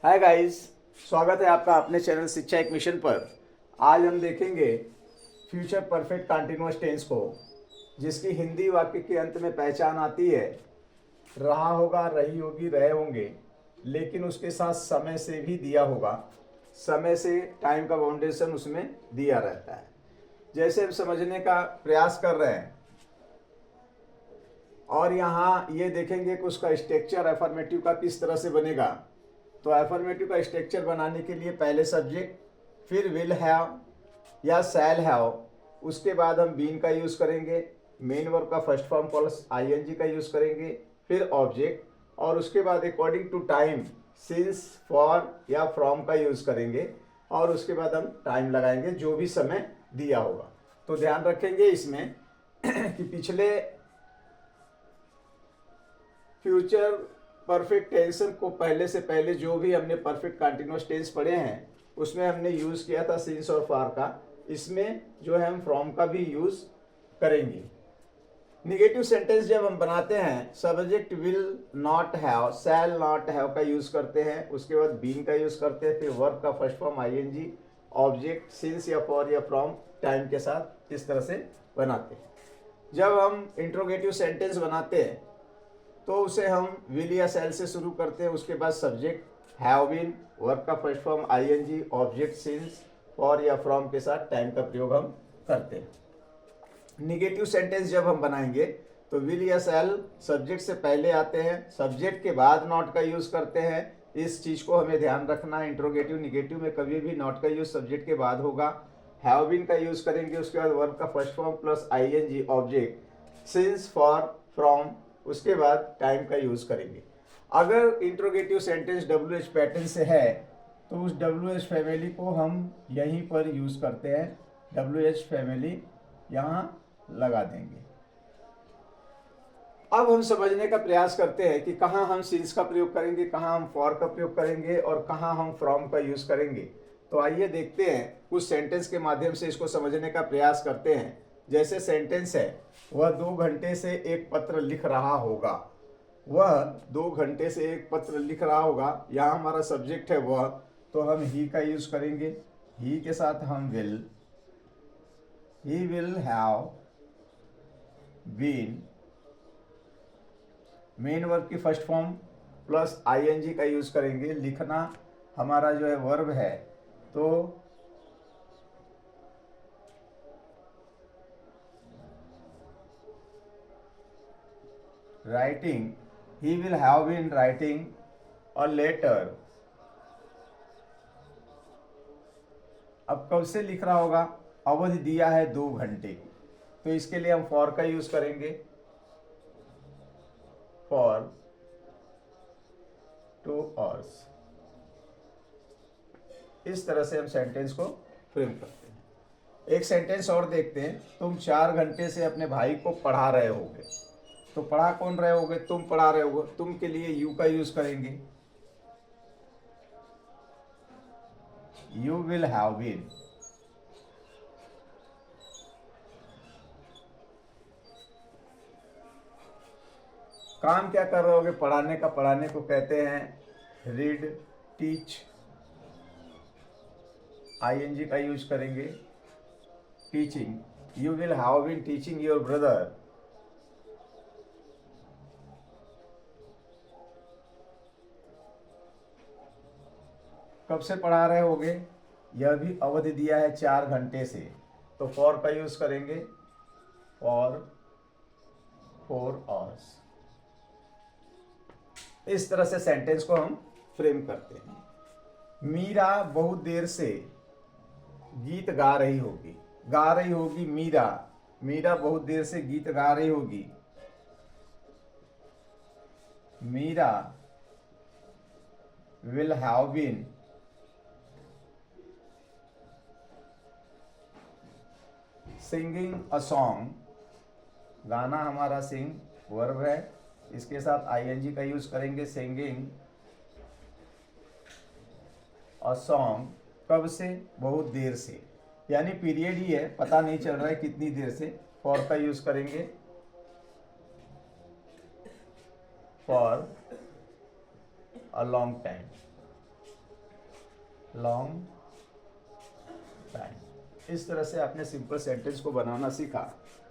Hi guys, स्वागत है आपका अपने चैनल शिक्षा एक मिशन पर। आज हम देखेंगे फ्यूचर परफेक्ट कंटिन्यूअस टेंस को, जिसकी हिंदी वाक्य के अंत में पहचान आती है रहा होगा, रही होगी, रहे होंगे, लेकिन उसके साथ समय से भी दिया होगा। समय से टाइम का बाउंडेशन उसमें दिया रहता है। जैसे हम समझने का प्रयास कर रहे हैं और यहाँ ये देखेंगे कि उसका स्ट्रक्चर अफर्मेटिव का किस तरह से बनेगा। तो अफर्मेटिव का स्ट्रक्चर बनाने के लिए पहले सब्जेक्ट, फिर विल हैव या शैल हैव, उसके बाद हम बीन का यूज़ करेंगे, मेन वर्ब का फर्स्ट फॉर्म प्लस आईएनजी का यूज़ करेंगे, फिर ऑब्जेक्ट, और उसके बाद according to time since, for या फ्रॉम का यूज़ करेंगे, और उसके बाद हम टाइम लगाएंगे जो भी समय दिया होगा। तो ध्यान रखेंगे इसमें कि पिछले फ्यूचर परफेक्ट टेंस को पहले से पहले जो भी हमने परफेक्ट कंटिन्यूअस टेंस पढ़े हैं उसमें हमने यूज़ किया था सिंस और फॉर का। इसमें जो है हम फ्रॉम का भी यूज़ करेंगे। निगेटिव सेंटेंस जब हम बनाते हैं subject will not have, shall not have का यूज़ करते हैं, उसके बाद बीन का यूज़ करते हैं, फिर वर्ब का first form ING, object since या फॉर या फ्रॉम टाइम के साथ इस तरह से बनाते हैं। जब हम इंट्रोगेटिव सेंटेंस बनाते हैं तो उसे हम विल या शैल से शुरू करते हैं, उसके बाद सब्जेक्ट हैव बीन, वर्ब का first form ING, object since, for या फ्रॉम के साथ टाइम का प्रयोग हम करते हैं। निगेटिव सेंटेंस जब हम बनाएंगे तो विल या शैल सब्जेक्ट से पहले आते हैं, सब्जेक्ट के बाद नॉट का यूज करते हैं। इस चीज को हमें ध्यान रखना है, इंट्रोगेटिव निगेटिव में कभी भी नॉट का यूज सब्जेक्ट के बाद होगा। हैव बीन का यूज करेंगे, उसके बाद वर्ब का first form plus ING, object since, for, from, उसके बाद टाइम का यूज करेंगे। अगर interrogative sentence W H pattern से है तो उस डब्ल्यू एच फैमिली को हम यहीं पर यूज करते हैं, डब्ल्यू एच फैमिली यहाँ लगा देंगे। अब हम समझने का प्रयास करते हैं कि कहाँ हम सिंस का प्रयोग करेंगे, कहाँ हम फॉर का प्रयोग करेंगे और कहाँ हम फ्रॉम का यूज करेंगे। तो आइए देखते हैं, कुछ सेंटेंस के माध्यम से इसको समझने का प्रयास करते हैं। जैसे सेंटेंस है, वह 2 घंटे से एक पत्र लिख रहा होगा। वह 2 घंटे से एक पत्र लिख रहा होगा, यहाँ हमारा सब्जेक्ट है वह, तो हम ही का यूज करेंगे। ही के साथ हम will, he will have been, main verb की फर्स्ट फॉर्म प्लस आईएनजी का यूज करेंगे। लिखना हमारा जो है वर्ब है, तो writing, he will have been writing a letter. अब कब से लिख रहा होगा, अवधि दिया है 2 घंटे की, तो इसके लिए हम फॉर का यूज करेंगे, फॉर 2 आवर्स। इस तरह से हम सेंटेंस को फ्रेम करते हैं। एक सेंटेंस और देखते हैं, तुम 4 घंटे से अपने भाई को पढ़ा रहे होगे। तो पढ़ा कौन रहे होगे, तुम पढ़ा रहे होगे, तुम के लिए यू का यूज करेंगे, यू विल हैव बीन। काम क्या कर रहे होगे, पढ़ाने का, पढ़ाने को कहते हैं रीड, टीच, आईएनजी का यूज करेंगे, teaching, you will have been teaching your brother. कब से पढ़ा रहे होगे, यह भी अवधि दिया है 4 घंटे से, तो फॉर का यूज करेंगे, फॉर 4 आवर्स। इस तरह से सेंटेंस को हम फ्रेम करते हैं। मीरा बहुत देर से गीत गा रही होगी, गा रही होगी मीरा, मीरा बहुत देर से गीत गा रही होगी। Meera will have been singing a song, गाना हमारा सिंग वर्ब है, इसके साथ आईएनजी का यूज करेंगे, सिंगिंग अ सॉन्ग। कब से, बहुत देर से, यानी पीरियड ही है, पता नहीं चल रहा है कितनी देर से। फॉर का यूज करेंगे, for a long time. Long time. इस तरह से आपने सिंपल सेंटेंस को बनाना सीखा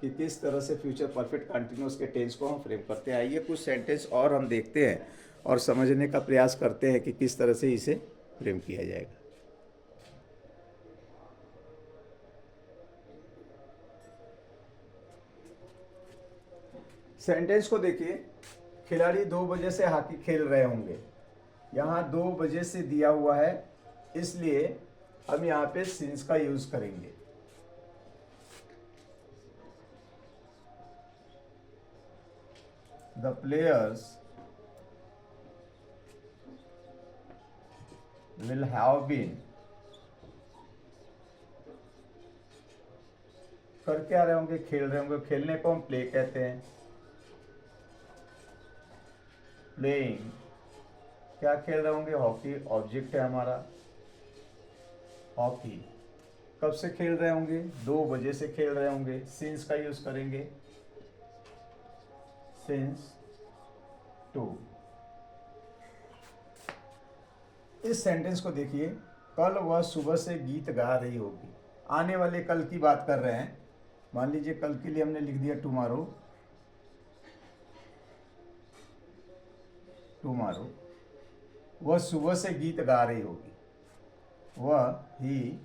कि किस तरह से फ्यूचर परफेक्ट कंटिन्यूअस के टेंस को हम फ्रेम करते हैं। आइए कुछ सेंटेंस और हम देखते हैं और समझने का प्रयास करते हैं कि किस तरह से इसे फ्रेम किया जाएगा। सेंटेंस को देखिए, खिलाड़ी 2 बजे से हॉकी खेल रहे होंगे। यहाँ 2 बजे से दिया हुआ है, इसलिए हम यहाँ पे सिंस का यूज करेंगे। The players will have been, कर क्या रहे होंगे, खेल रहे होंगे। खेलने को हम प्ले कहते हैं। प्लेइंग, क्या खेल रहे होंगे, हॉकी ऑब्जेक्ट है हमारा, हॉकी। कब से खेल रहे होंगे, 2 बजे से खेल रहे होंगे। सिंस का यूज करेंगे, सिंस 2। इस सेंटेंस को देखिए, कल वह सुबह से गीत गा रही होगी। आने वाले कल की बात कर रहे हैं। मान लीजिए कल के लिए हमने लिख दिया टुमारो। टुमारो, वह सुबह से गीत गा रही होगी। वह, he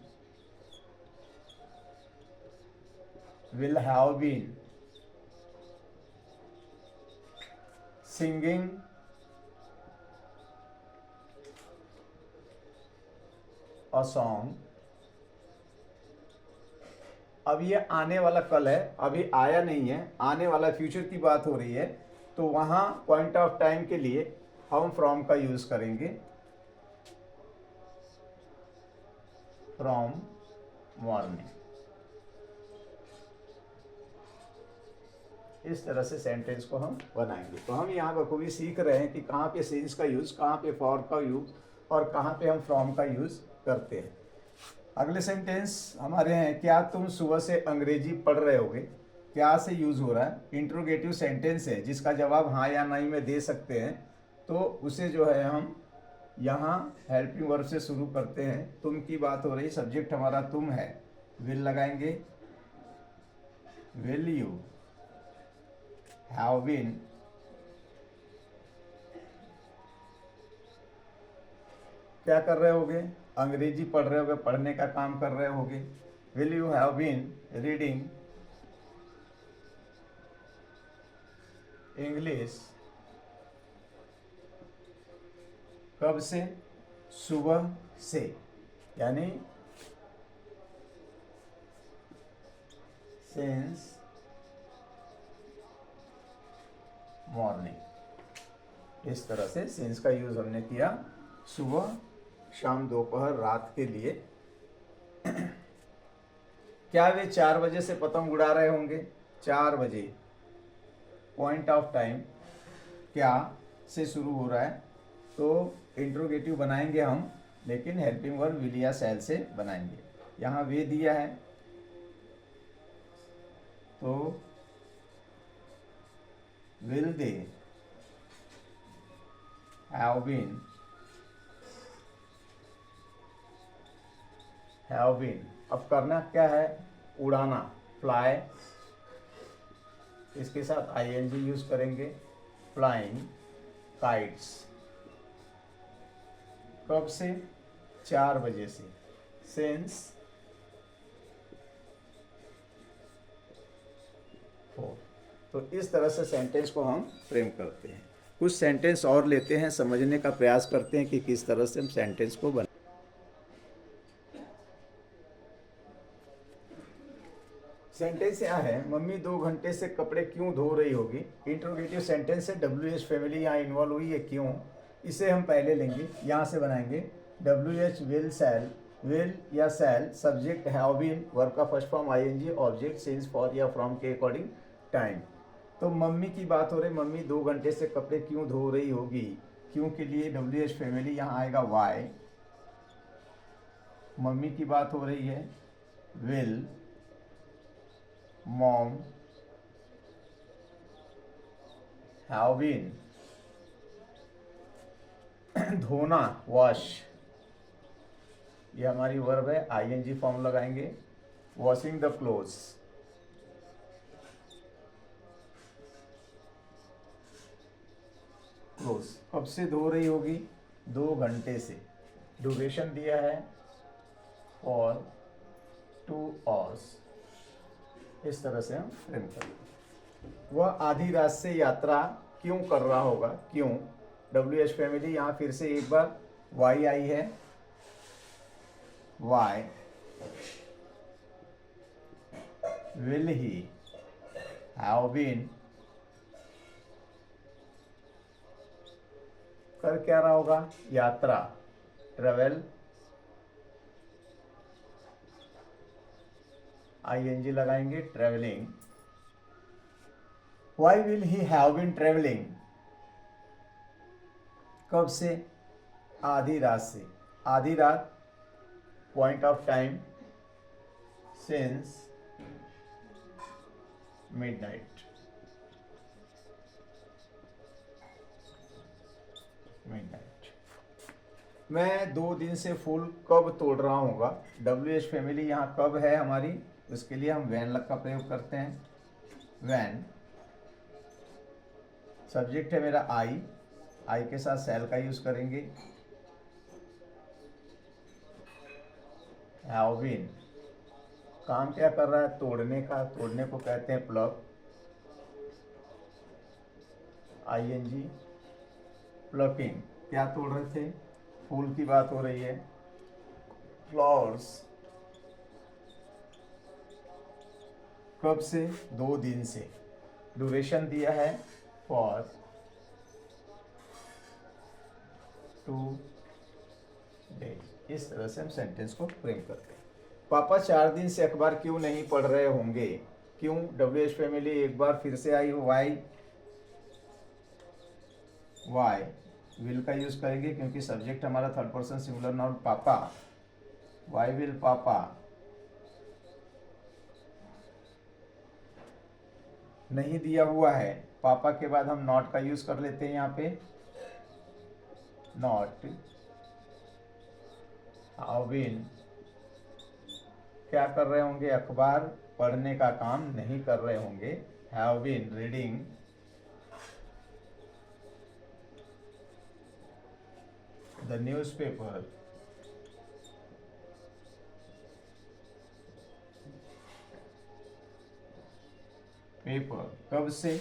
will have been singing a song. अब ये आने वाला कल है, अभी आया नहीं है, आने वाला फ्यूचर की बात हो रही है, तो वहां पॉइंट ऑफ टाइम के लिए हम फ्रॉम का यूज करेंगे, फ्रॉम मॉर्निंग। इस तरह से सेंटेंस को हम बनाएंगे। तो हम यहाँ बखूबी सीख रहे हैं कि कहाँ पे सिंस का यूज, कहाँ पे फॉर का यूज और कहाँ पे हम फ्रॉम का यूज करते हैं। अगले सेंटेंस हमारे हैं, क्या तुम सुबह से अंग्रेजी पढ़ रहे होगे। क्या से यूज हो रहा है, इंट्रोगेटिव सेंटेंस है जिसका जवाब हाँ या नहीं में दे सकते हैं। तो उसे जो है हम यहाँ हेल्पिंग वर्ब से शुरू करते हैं। तुम की बात हो रही, सब्जेक्ट हमारा तुम है, विल लगाएंगे। विल यू हैव बीन क्या कर रहे होगे, अंग्रेजी पढ़ रहे होगे, पढ़ने का काम कर रहे होगे। Will you have been reading English. कब से, सुबह से, यानी सिंस मॉर्निंग। इस तरह से सिंस का यूज हमने किया सुबह, शाम, दोपहर, रात के लिए। क्या वे 4 बजे से पतंग उड़ा रहे होंगे। 4 बजे, पॉइंट ऑफ टाइम क्या से शुरू हो रहा है, तो इंट्रोगेटिव बनाएंगे हम, लेकिन हेल्पिंग वर्ब विल या शैल से बनाएंगे। यहाँ वे दिया है, तो will they have been, have been. अब करना क्या है, उड़ाना, फ्लाई। इसके साथ आईएनजी यूज करेंगे, फ्लाइंग काइट्स। कब से, 4 बजे से, सिंस 4। तो इस तरह से सेंटेंस को हम फ्रेम करते हैं। कुछ सेंटेंस और लेते हैं, समझने का प्रयास करते हैं कि किस तरह से हम सेंटेंस को बना। सेंटेंस यहाँ है, मम्मी 2 घंटे से कपड़े क्यों धो रही होगी। इंट्रोगेटिव सेंटेंस है, WH फैमिली यहाँ इन्वॉल्व हुई है, क्यों, इसे हम पहले लेंगे, यहाँ से बनाएंगे। WH विल शैल, विल या शैल, सब्जेक्ट हैव बीन, वर्ब का first form ING, object since for या फ्रॉम के अकॉर्डिंग टाइम। तो मम्मी की बात हो रही, मम्मी 2 घंटे से कपड़े क्यों धो रही होगी। क्यों के लिए WH फैमिली यहाँ आएगा वाई। मम्मी की बात हो रही है, विल, मॉम हैव बीन, धोना, वॉश, ये हमारी वर्ब है, आईएनजी फॉर्म लगाएंगे। वॉशिंग द क्लोथ्स, क्लोथ्स कब से धो रही होगी? 2 घंटे से। ड्यूरेशन दिया है फॉर 2 hours। इस तरह से हम फ्रेम करेंगे। वह आधी रात से यात्रा क्यों कर रहा होगा? क्यों, WH फैमिली, यहाँ फिर से एक बार वाई आई है। Y will he have been, कर क्या रहा होगा? यात्रा, ट्रेवल, आईएनजी लगाएंगे, travelling. Y will he have been travelling, कब से? आधी रात से। आधी रात, point of time, since midnight. मैं 2 दिन से फूल कब तोड़ रहा हूँगा? WH फैमिली, यहाँ कब है हमारी, उसके लिए हम वैन का प्रयोग करते हैं। वैन, सब्जेक्ट है मेरा आई के साथ सेल का यूज करेंगे। हैव बीन, काम क्या कर रहा है? तोड़ने का, तोड़ने को कहते हैं प्लग। आईएनजी, प्लकिंग, क्या तोड़ रहे थे? फूल की बात हो रही है, फ्लावर्स। कब से? 2 दिन से। ड्यूरेशन दिया है फॉर 2 days। इस तरह से हम सेंटेंस को फ्रेम करते हैं। पापा 4 दिन से अखबार क्यों नहीं पढ़ रहे होंगे? क्यों, WH फैमिली, एक बार फिर से आई। वाई, वाई विल का यूज करेंगे क्योंकि सब्जेक्ट हमारा थर्ड पर्सन सिंगुलर नाउन पापा। वाई विल पापा नहीं दिया हुआ है। पापा के बाद हम नॉट का यूज कर लेते हैं यहाँ पे। नॉट हैव बीन, क्या कर रहे होंगे? अखबार पढ़ने का काम नहीं कर रहे होंगे। Have been reading the newspaper. Paper, कब से?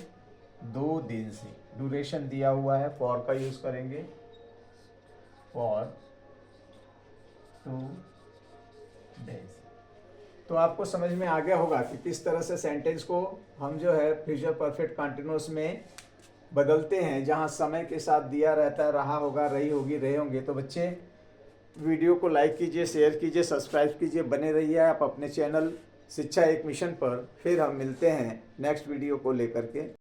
2 दिन से। ड्यूरेशन दिया हुआ है, फॉर का यूज करेंगे। For 2 days। तो आपको समझ में आ गया होगा कि किस तरह से सेंटेंस को हम जो है फ्यूचर परफेक्ट कंटिन्यूअस में बदलते हैं, जहां समय के साथ दिया रहता है, रहा होगा, रही होगी, रहे होंगे। तो बच्चे, वीडियो को लाइक कीजिए, शेयर कीजिए, सब्सक्राइब कीजिए, बने रहिए आप अपने चैनल शिक्षा एक मिशन पर। फिर हम मिलते हैं नेक्स्ट वीडियो को लेकर के।